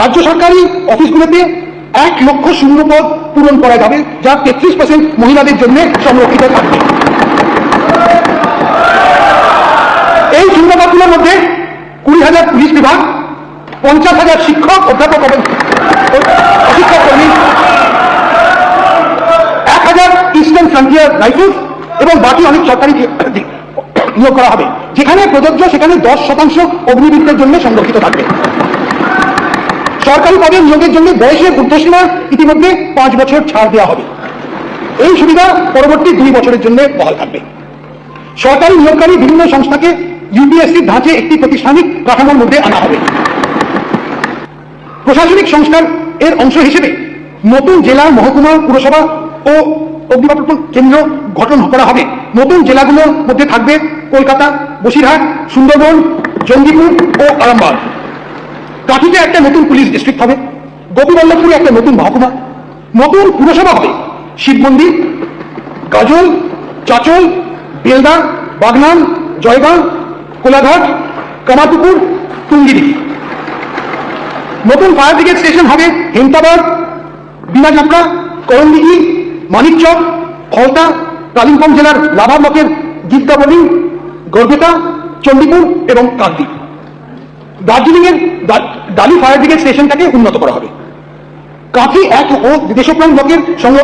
রাজ্য সরকারি অফিসগুলোতে 1 লক্ষ শূন্য পদ পূরণ করা যাবে, যা 33% মহিলাদের জন্য সংরক্ষিত থাকবে। এই শূন্য পদগুলোর মধ্যে 20,000 পুলিশ বিভাগ, 50,000 শিক্ষক, অধ্যাপক, অশিক্ষক কর্মী, 1,000 ইস্টার্ন ফ্রন্টিয়ার রাইফেলস এবং বাকি অনেক সরকারি নিয়োগ করা হবে। যেখানে প্রযোজ্য সেখানে 10% অগ্নিবীরদের জন্য সংরক্ষিত থাকবে। সরকারি পদে নিয়োগের জন্য বয়সের ঊর্ধ্বসীমা ইতিমধ্যে 5 বছর ছাড় দেওয়া হবে। এই সুবিধা পরবর্তী 2 বছরের জন্য বহাল থাকবে। সরকারি নিয়োগকারী বিভিন্ন সংস্থাকে ইউপিএসসির ধাঁচে একটি প্রাতিষ্ঠানিক কাঠামোর মধ্যে আনা হবে। প্রশাসনিক সংস্কার এর অংশ হিসেবে নতুন জেলা, মহকুমা, পুরসভা ও অগ্নিনির্বাপন কেন্দ্র গঠন করা হবে। নতুন জেলাগুলোর মধ্যে থাকবে কলকাতা, বসিরহাট, সুন্দরবন, জঙ্গিপুর ও আরামবাগ। কাঠিতে একটা নতুন পুলিশ ডিস্ট্রিক্ট হবে। গোপীবল্লভপুরে একটা নতুন মহকুমা। নতুন পুরসভা হবে শিবমন্দির, গাজল, চাচল, বেলদা, বাগনান, জয়গাঁ, কোলাঘাট, কামারপুকুর, টুঙ্গিদিঘি। নতুন ফায়ার ব্রিগেড স্টেশন হবে হেমতাবাদ, বিনাজাপড়া, করণদিঘি, মানিকচক, ফলতা, কালিম্পং জেলার লাভা ব্লকের গীতাবলী, গড়বেতা, চণ্ডীপুর এবং কাকদ্বীপ। দার্জিলিংয়ের ডালি ফায়ার ব্রিগেড স্টেশনটাকে উন্নত করা হবে। কাঁথি 1 ও দেশপ্রাণ ব্লকের সংলগ্ন